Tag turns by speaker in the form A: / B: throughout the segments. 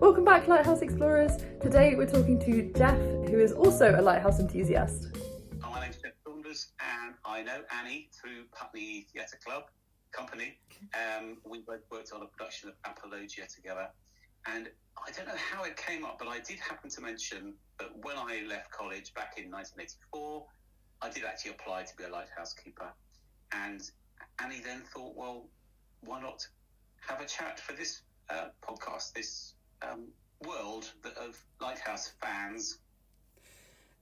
A: Welcome back, Lighthouse Explorers. Today we're talking to Geoff, who is also a lighthouse enthusiast.
B: My name's Geoff Saunders, and I know Annie through Putney Theatre Club Company. We both worked on a production of Apologia together, and I don't know how it came up, but I did happen to mention that when I left college back in 1984, I did actually apply to be a lighthouse keeper. And Annie then thought, well, why not have a chat for this podcast, this world of lighthouse fans.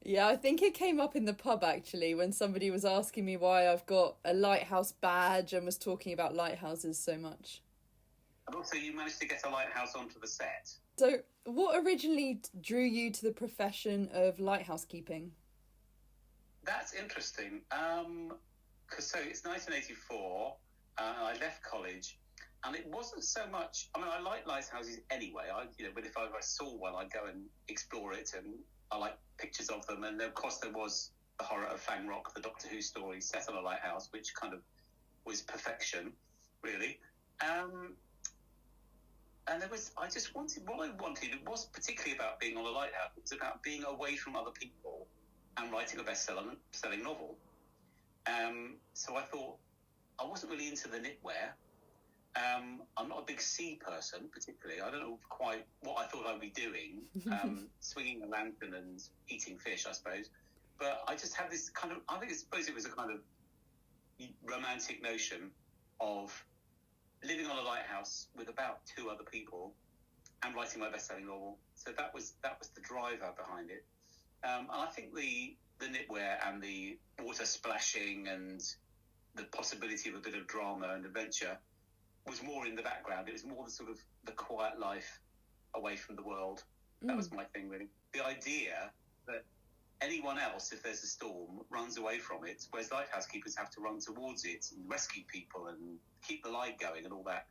A: Yeah, I think it came up in the pub actually when somebody was asking me why I've got a lighthouse badge and was talking about lighthouses so much.
B: And also you managed to get a lighthouse onto the set.
A: So what originally drew you to the profession of lighthouse keeping?
B: That's interesting. So it's 1984. I left college. And it wasn't so much. I mean, I like lighthouses anyway. But if I saw one, I'd go and explore it, and I like pictures of them. And of course, there was the horror of Fang Rock, the Doctor Who story set on a lighthouse, which kind of was perfection, really. And there was. I just wanted what I wanted. It wasn't particularly about being on a lighthouse. It was about being away from other people and writing a best-selling novel. So I thought I wasn't really into the knitwear. I'm not a big sea person, particularly. I don't know quite what I thought I'd be doing, swinging a lantern and eating fish, I suppose. But I just had this kind of, I suppose it was a kind of romantic notion of living on a lighthouse with about two other people and writing my best-selling novel. So that was the driver behind it. And I think the knitwear and the water splashing and the possibility of a bit of drama and adventure was more in the background. It was more the quiet life away from the world. That was my thing, really. The idea that anyone else, if there's a storm, runs away from it, whereas lighthouse keepers have to run towards it and rescue people and keep the light going and all that.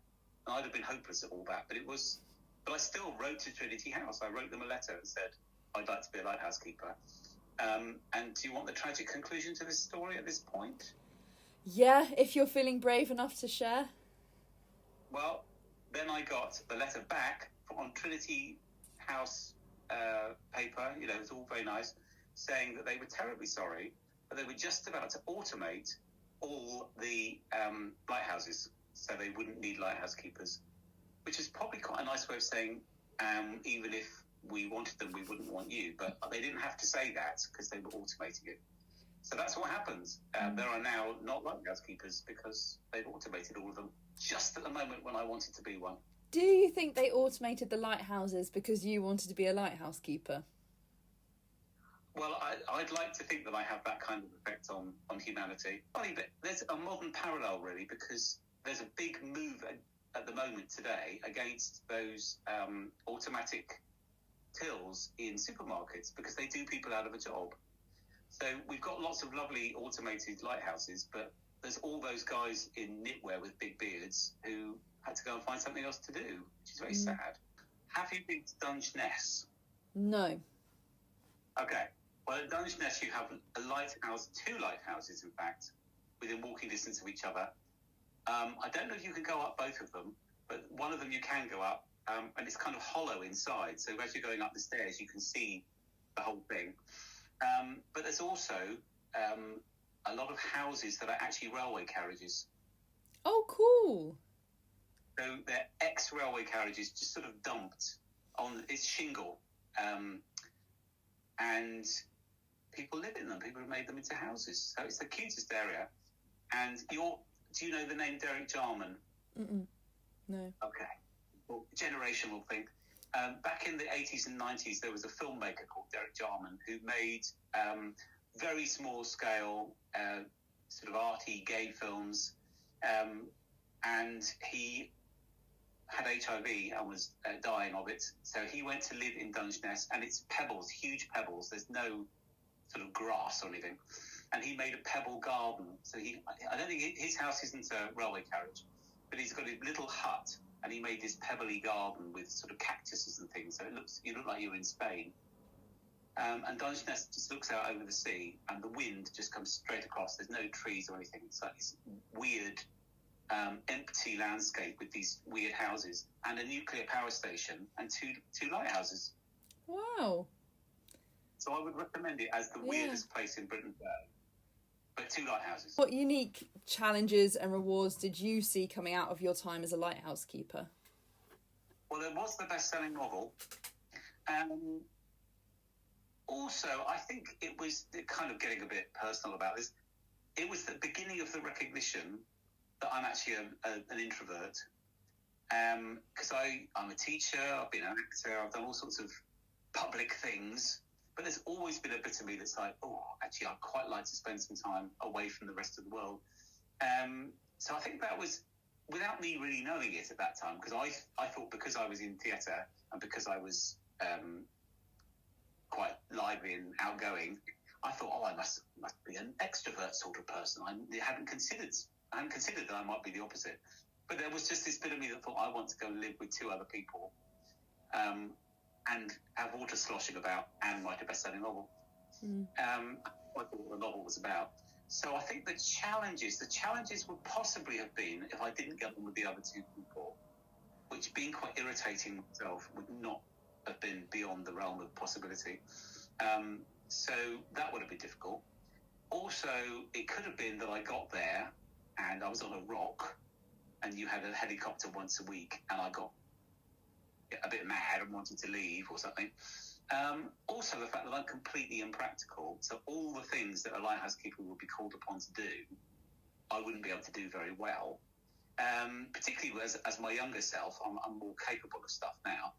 B: And I'd have been hopeless at all that, but I still wrote to Trinity House. I wrote them a letter and said, I'd like to be a lighthouse keeper. And do you want the tragic conclusion to this story at this point?
A: Yeah, if you're feeling brave enough to share.
B: Well, then I got the letter back on Trinity House paper, it was all very nice, saying that they were terribly sorry, but they were just about to automate all the lighthouses, so they wouldn't need lighthouse keepers, which is probably quite a nice way of saying, even if we wanted them, we wouldn't want you. But they didn't have to say that because they were automating it. So that's what happens. There are now not lighthouse keepers because they've automated all of them just at the moment when I wanted to be one.
A: Do you think they automated the lighthouses because you wanted to be a lighthouse keeper?
B: Well, I'd like to think that I have that kind of effect on humanity. Funny, but there's a modern parallel, really, because there's a big move at the moment today against those automatic tills in supermarkets because they do people out of a job. So we've got lots of lovely automated lighthouses, but there's all those guys in knitwear with big beards who had to go and find something else to do, which is very sad. Have you been to Dungeness?
A: No.
B: Okay. Well, at Dungeness you have a lighthouse, two lighthouses, in fact, within walking distance of each other. I don't know if you can go up both of them, but one of them you can go up, and it's kind of hollow inside. So as you're going up the stairs, you can see the whole thing. But there's also a lot of houses that are actually railway carriages.
A: Oh, cool.
B: So they're ex-railway carriages just sort of dumped on its shingle. And people live in them. People have made them into houses. So it's the cutest area. And do you know the name Derek Jarman?
A: No.
B: Okay. Well, generation will think. Back in the 80s and 90s, there was a filmmaker called Derek Jarman who made very small scale, sort of arty gay films. And he had HIV and was dying of it. So he went to live in Dungeness, and it's pebbles, huge pebbles. There's no sort of grass or anything. And he made a pebble garden. So I don't think his house isn't a railway carriage, but he's got a little hut. And he made this pebbly garden with sort of cactuses and things. So you look like you're in Spain. And Dungeness just looks out over the sea, and the wind just comes straight across. There's no trees or anything. It's like this weird empty landscape with these weird houses and a nuclear power station and two lighthouses.
A: Wow.
B: So I would recommend it as the weirdest place in Britain, but 2 lighthouses.
A: What unique challenges and rewards did you see coming out of your time as a lighthouse keeper?
B: Well, there was the best-selling novel. Also, I think it was kind of getting a bit personal about this. It was the beginning of the recognition that I'm actually an introvert. Because I'm a teacher, I've been an actor, I've done all sorts of public things, but there's always been a bit of me that's like, oh, actually, I'd quite like to spend some time away from the rest of the world. So I think that was, without me really knowing it at that time, because I thought because I was in theatre and because I was quite lively and outgoing, I thought, oh, I must be an extrovert sort of person. I hadn't considered that I might be the opposite. But there was just this bit of me that thought, I want to go and live with 2 other people and have water sloshing about and write a best-selling novel. I thought what the novel was about. So I think the challenges would possibly have been if I didn't get on with the other 2 people, which being quite irritating myself would not have been beyond the realm of possibility. So that would have been difficult. Also, it could have been that I got there and I was on a rock and you had a helicopter once a week and I got a bit mad and wanted to leave or something. Also, the fact that I'm completely impractical, so all the things that a lighthouse keeper would be called upon to do, I wouldn't be able to do very well. Particularly as my younger self, I'm more capable of stuff now.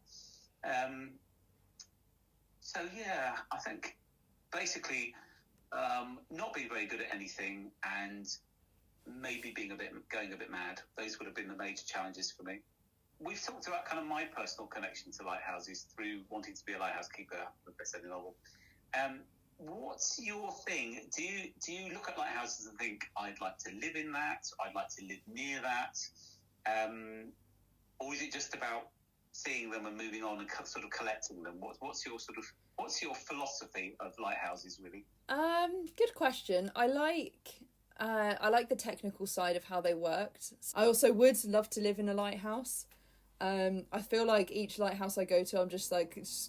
B: So yeah, I think basically not being very good at anything and maybe going a bit mad. Those would have been the major challenges for me. We've talked about kind of my personal connection to lighthouses through wanting to be a lighthouse keeper, the best-selling novel. What's your thing? Do you look at lighthouses and think, I'd like to live in that, I'd like to live near that? Or is it just about seeing them and moving on and sort of collecting them? What's your philosophy of lighthouses, really?
A: Good question. I like the technical side of how they worked. I also would love to live in a lighthouse. I feel like each lighthouse I go to, I'm just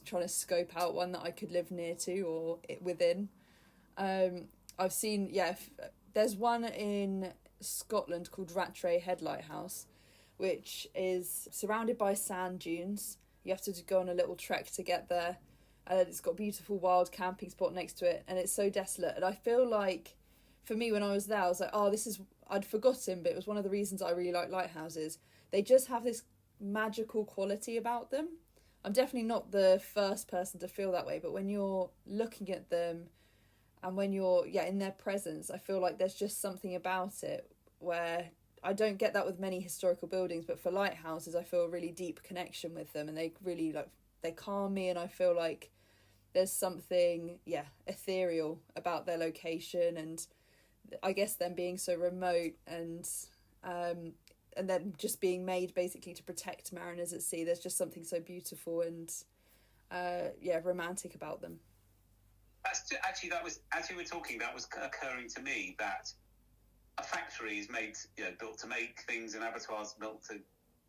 A: trying to scope out one that I could live near to or within. I've seen, there's one in Scotland called Rattray Head Lighthouse, which is surrounded by sand dunes. You have to go on a little trek to get there. And it's got a beautiful wild camping spot next to it, and it's so desolate. And I feel like, for me, when I was there, I was like, oh, I'd forgotten, but it was one of the reasons I really like lighthouses. They just have this magical quality about them. I'm definitely not the first person to feel that way, but when you're looking at them and when you're in their presence, I feel like there's just something about it where I don't get that with many historical buildings, but for lighthouses I feel a really deep connection with them, and they really they calm me, and I feel like there's something ethereal about their location, and I guess them being so remote and then just being made basically to protect mariners at sea. There's just something so beautiful and romantic about them.
B: Actually, that was, as you were talking, that was occurring to me, that a factory is made, built to make things, and abattoirs built to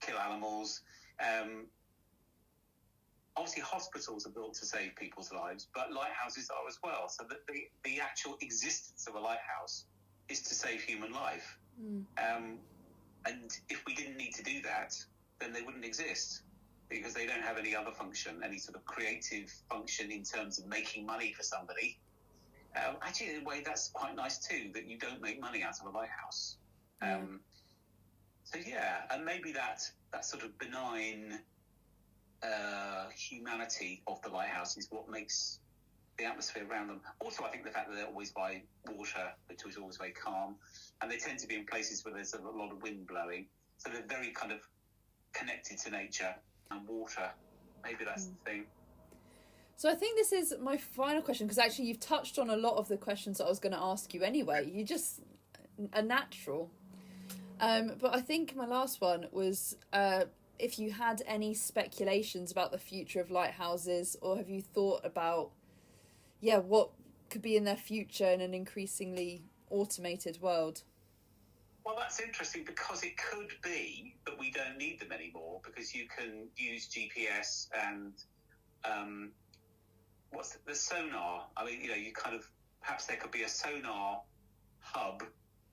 B: kill animals. Obviously, hospitals are built to save people's lives, but lighthouses are as well. So that the actual existence of a lighthouse is to save human life. And if we didn't need to do that, then they wouldn't exist, because they don't have any other function, any sort of creative function in terms of making money for somebody. Actually, in a way, that's quite nice too, that you don't make money out of a lighthouse. And maybe that sort of benign humanity of the lighthouse is what makes the atmosphere around them. Also, I think the fact that they're always by water, which is always very calm, and they tend to be in places where there's a lot of wind blowing, so they're very kind of connected to nature and water. Maybe that's the thing.
A: So I think this is my final question, because actually you've touched on a lot of the questions that I was going to ask you anyway. You just a natural. But I think my last one was if you had any speculations about the future of lighthouses, or have you thought about what could be in their future in an increasingly automated world?
B: Well, that's interesting because it could be that we don't need them anymore because you can use GPS and what's the sonar? I mean, you kind of perhaps there could be a sonar hub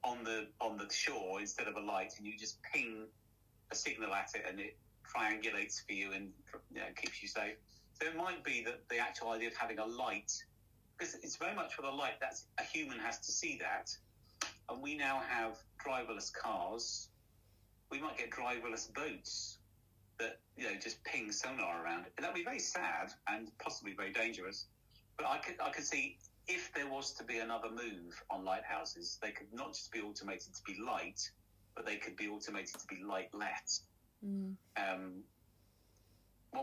B: on the shore instead of a light, and you just ping a signal at it, and it triangulates for you and keeps you safe. So it might be that the actual idea of having a light, because it's very much with a light, that's a human has to see that, and we now have driverless cars. We might get driverless boats that just ping sonar around, and that'd be very sad and possibly very dangerous. But I could see if there was to be another move on lighthouses, they could not just be automated to be light, but they could be automated to be light-let. One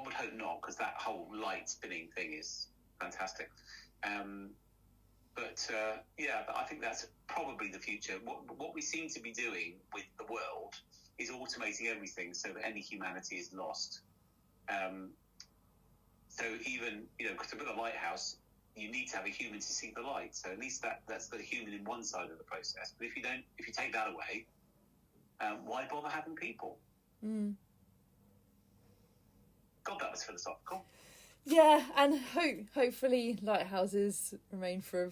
B: would hope not, because that whole light spinning thing is fantastic. But I think that's probably the future. What we seem to be doing with the world is automating everything so that any humanity is lost. So even, because with a lighthouse, you need to have a human to see the light. So at least that's the human in one side of the process. But if you take that away, why bother having people? God, that was philosophical.
A: Yeah, and hopefully lighthouses remain for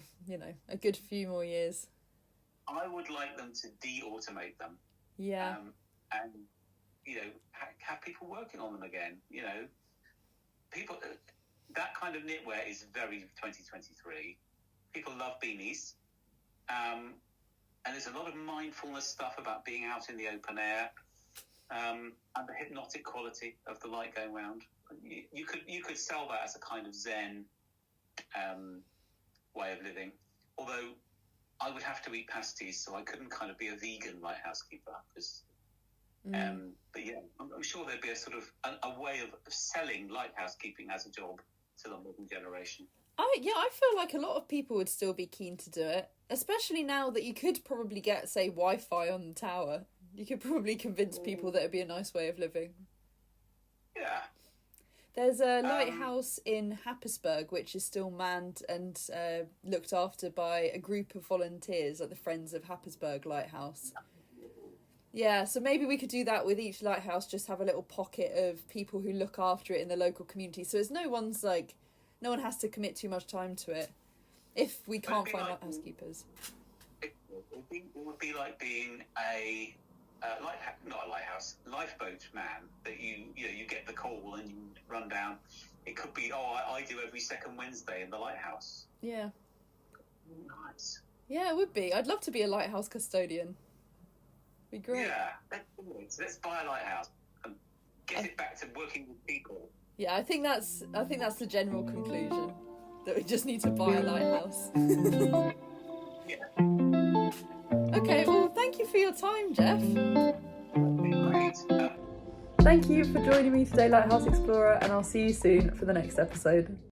A: a good few more years.
B: I would like them to de-automate them.
A: Yeah.
B: And have people working on them again. People, that kind of knitwear is very 2023. People love beanies, and there's a lot of mindfulness stuff about being out in the open air, and the hypnotic quality of the light going round. You could sell that as a kind of Zen way of living. Although I would have to eat pasties, so I couldn't kind of be a vegan lighthouse keeper. But yeah, I'm sure there'd be a sort of a way of selling lighthouse keeping as a job to the modern generation.
A: I feel like a lot of people would still be keen to do it, especially now that you could probably get, say, Wi-Fi on the tower. You could probably convince people that it'd be a nice way of living.
B: Yeah.
A: There's a lighthouse in Happisburgh which is still manned and looked after by a group of volunteers at the Friends of Happisburgh Lighthouse. Yeah, so maybe we could do that with each lighthouse, just have a little pocket of people who look after it in the local community. So no one has to commit too much time to it if we can't find lighthouse keepers.
B: It would be like being a not a lighthouse, lifeboat man that you get the call and you run down. It could be, I do every second Wednesday in the lighthouse.
A: Yeah.
B: Nice.
A: Yeah, it would be. I'd love to be a lighthouse custodian. Be great.
B: Yeah, let's buy a lighthouse and get it back to working with people.
A: Yeah, I think that's the general conclusion, that we just need to buy a lighthouse.
B: Yeah.
A: Okay, well, thank you for your time, Geoff.
B: Great.
A: Thank you for joining me today, Lighthouse Explorer, and I'll see you soon for the next episode.